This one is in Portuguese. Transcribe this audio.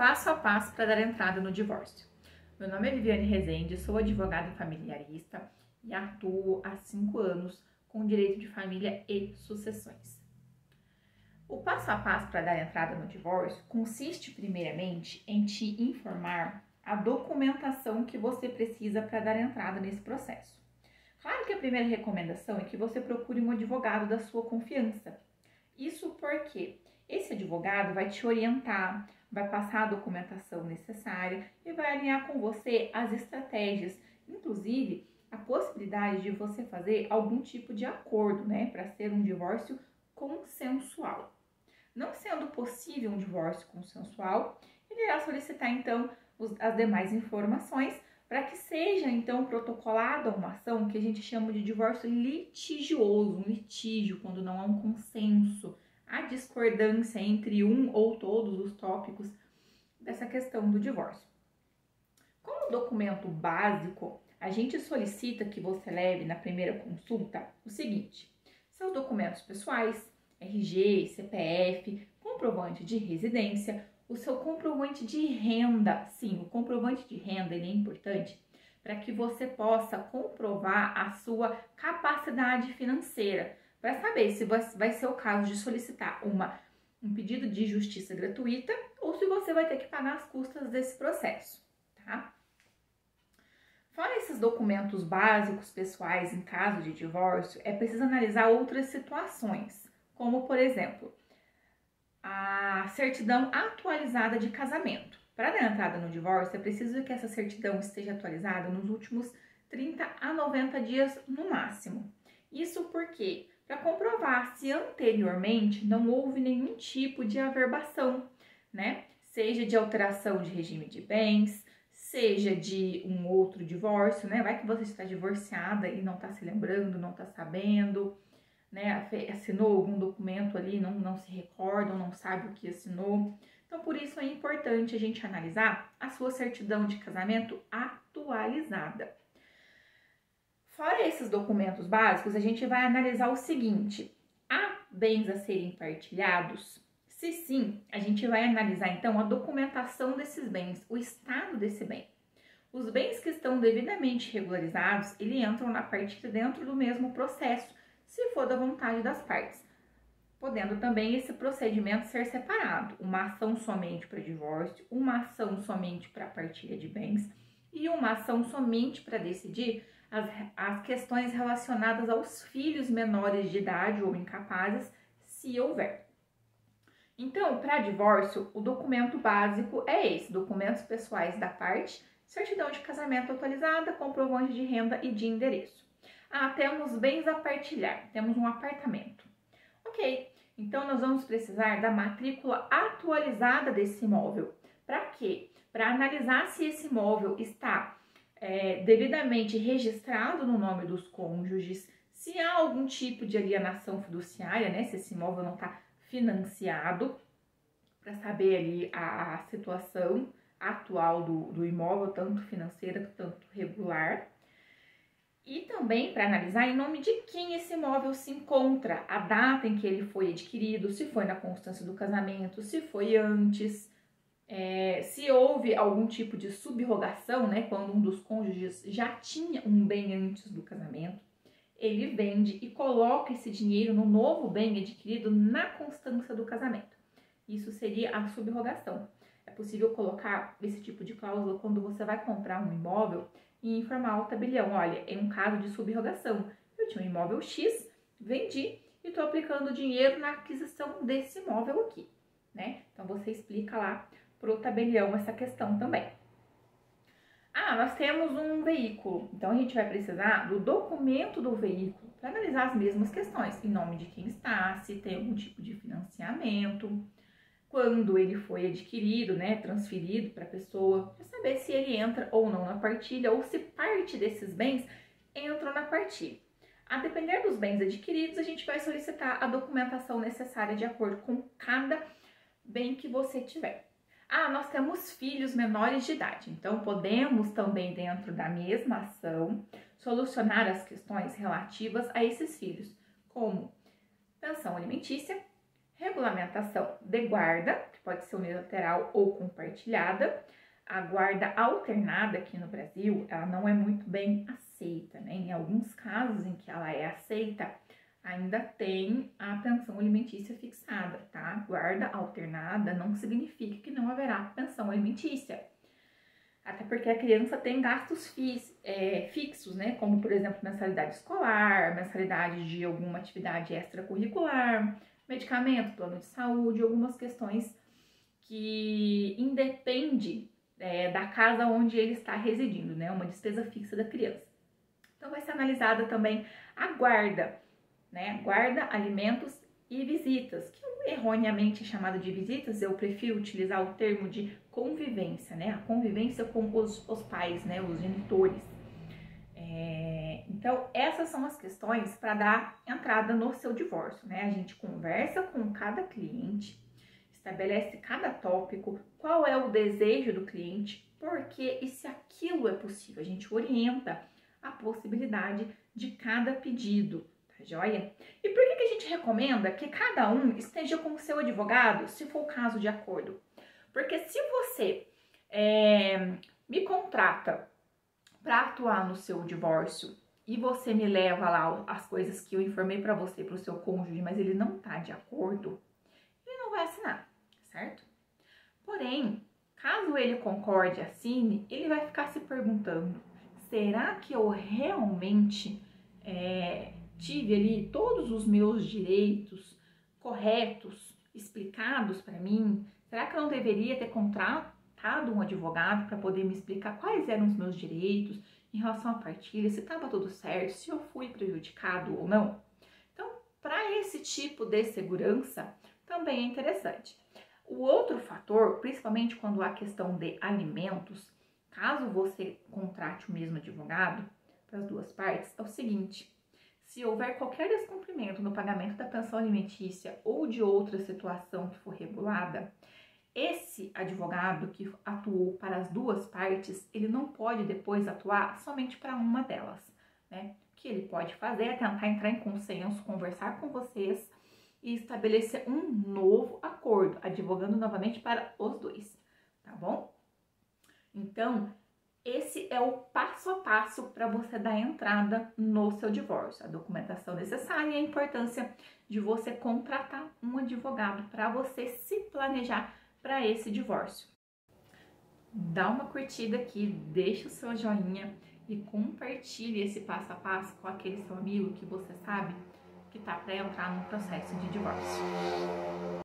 passo a passo para dar entrada no divórcio. Meu nome é Viviane Rezende, sou advogada familiarista e atuo há 5 anos com direito de família e sucessões. O passo a passo para dar entrada no divórcio consiste primeiramente em te informar a documentação que você precisa para dar entrada nesse processo. Claro que a primeira recomendação é que você procure um advogado da sua confiança. Isso porque esse advogado vai te orientar, vai passar a documentação necessária e vai alinhar com você as estratégias, inclusive a possibilidade de você fazer algum tipo de acordo, para ser um divórcio consensual. Não sendo possível um divórcio consensual, ele irá solicitar então as demais informações para que seja então protocolada uma ação que a gente chama de divórcio litigioso, um litígio, quando não há um consenso, há discordância entre um ou todos os tópicos dessa questão do divórcio. Como documento básico, a gente solicita que você leve na primeira consulta o seguinte: seus documentos pessoais, RG, CPF, comprovante de residência, o seu comprovante de renda. Sim, o comprovante de renda ele é importante para que você possa comprovar a sua capacidade financeira, para saber se vai ser o caso de solicitar um pedido de justiça gratuita ou se você vai ter que pagar as custas desse processo, tá? Fora esses documentos básicos pessoais em caso de divórcio, é preciso analisar outras situações, como por exemplo, a certidão atualizada de casamento. Para dar entrada no divórcio, é preciso que essa certidão esteja atualizada nos últimos 30 a 90 dias no máximo. Isso porque, para comprovar se anteriormente não houve nenhum tipo de averbação, seja de alteração de regime de bens, seja de um outro divórcio, vai que você está divorciada e não está se lembrando, não está sabendo, assinou algum documento ali, não se recorda, não sabe o que assinou. Então, por isso é importante a gente analisar a sua certidão de casamento atualizada. Fora esses documentos básicos, a gente vai analisar o seguinte: há bens a serem partilhados? Se sim, a gente vai analisar então a documentação desses bens, o estado desse bem. Os bens que estão devidamente regularizados, eles entram na partilha dentro do mesmo processo, se for da vontade das partes, podendo também esse procedimento ser separado, uma ação somente para divórcio, uma ação somente para partilha de bens e uma ação somente para decidir as questões relacionadas aos filhos menores de idade ou incapazes, se houver. Então, para divórcio, o documento básico é esse: documentos pessoais da parte, certidão de casamento atualizada, comprovante de renda e de endereço. Temos bens a partilhar, temos um apartamento. Ok, então nós vamos precisar da matrícula atualizada desse imóvel. Para quê? Para analisar se esse imóvel está devidamente registrado no nome dos cônjuges, se há algum tipo de alienação fiduciária, se esse imóvel não está financiado, para saber ali a situação atual do imóvel, tanto financeira quanto regular. E também para analisar em nome de quem esse imóvel se encontra, a data em que ele foi adquirido, se foi na constância do casamento, se foi antes, se houve algum tipo de subrogação, quando um dos cônjuges já tinha um bem antes do casamento, ele vende e coloca esse dinheiro no novo bem adquirido na constância do casamento. Isso seria a subrogação. É possível colocar esse tipo de cláusula quando você vai comprar um imóvel e informar ao tabelião: olha, em um caso de subrogação, eu tinha um imóvel X, vendi e estou aplicando dinheiro na aquisição desse imóvel aqui, Então, você explica lá para o tabelião essa questão também. Nós temos um veículo, então a gente vai precisar do documento do veículo para analisar as mesmas questões: em nome de quem está, se tem algum tipo de financiamento, quando ele foi adquirido, transferido para a pessoa, para saber se ele entra ou não na partilha ou se parte desses bens entram na partilha. A depender dos bens adquiridos, a gente vai solicitar a documentação necessária de acordo com cada bem que você tiver. Nós temos filhos menores de idade, então podemos também, dentro da mesma ação, solucionar as questões relativas a esses filhos, como pensão alimentícia, regulamentação de guarda, que pode ser unilateral ou compartilhada. A guarda alternada aqui no Brasil, ela não é muito bem aceita, né? Em alguns casos em que ela é aceita, ainda tem a pensão alimentícia fixada, tá? Guarda alternada não significa que não haverá pensão alimentícia. Até porque a criança tem gastos fixos, né? Como, por exemplo, mensalidade escolar, mensalidade de alguma atividade extracurricular, medicamento, plano de saúde, algumas questões que independe da casa onde ele está residindo, né? Uma despesa fixa da criança. Então, vai ser analisada também a guarda, né? Guarda, alimentos e visitas, que erroneamente é chamado de visitas, eu prefiro utilizar o termo de convivência, né? A convivência com os pais, né? Os genitores. Então, essas são as questões para dar entrada no seu divórcio, né? A gente conversa com cada cliente, estabelece cada tópico, qual é o desejo do cliente, por quê e se aquilo é possível. A gente orienta a possibilidade de cada pedido, tá joia? E por que a gente recomenda que cada um esteja com o seu advogado, se for o caso de acordo? Porque se você me contrata para atuar no seu divórcio e você me leva lá as coisas que eu informei para você, para o seu cônjuge, mas ele não tá de acordo, ele não vai assinar, certo? Porém, caso ele concorde e assine, ele vai ficar se perguntando, será que eu realmente tive ali todos os meus direitos corretos, explicados para mim? Será que eu não deveria ter contratado um advogado para poder me explicar quais eram os meus direitos em relação à partilha, se estava tudo certo, se eu fui prejudicado ou não? Então, para esse tipo de segurança, também é interessante. O outro fator, principalmente quando há questão de alimentos, caso você contrate o mesmo advogado para as duas partes, é o seguinte: se houver qualquer descumprimento no pagamento da pensão alimentícia ou de outra situação que for regulada, esse advogado que atuou para as duas partes, ele não pode depois atuar somente para uma delas, né? O que ele pode fazer é tentar entrar em consenso, conversar com vocês e estabelecer um novo acordo, advogando novamente para os dois, tá bom? Então, esse é o passo a passo para você dar entrada no seu divórcio. A documentação necessária e a importância de você contratar um advogado para você se planejar para esse divórcio. Dá uma curtida aqui, deixa o seu joinha e compartilhe esse passo a passo com aquele seu amigo que você sabe que está para entrar no processo de divórcio.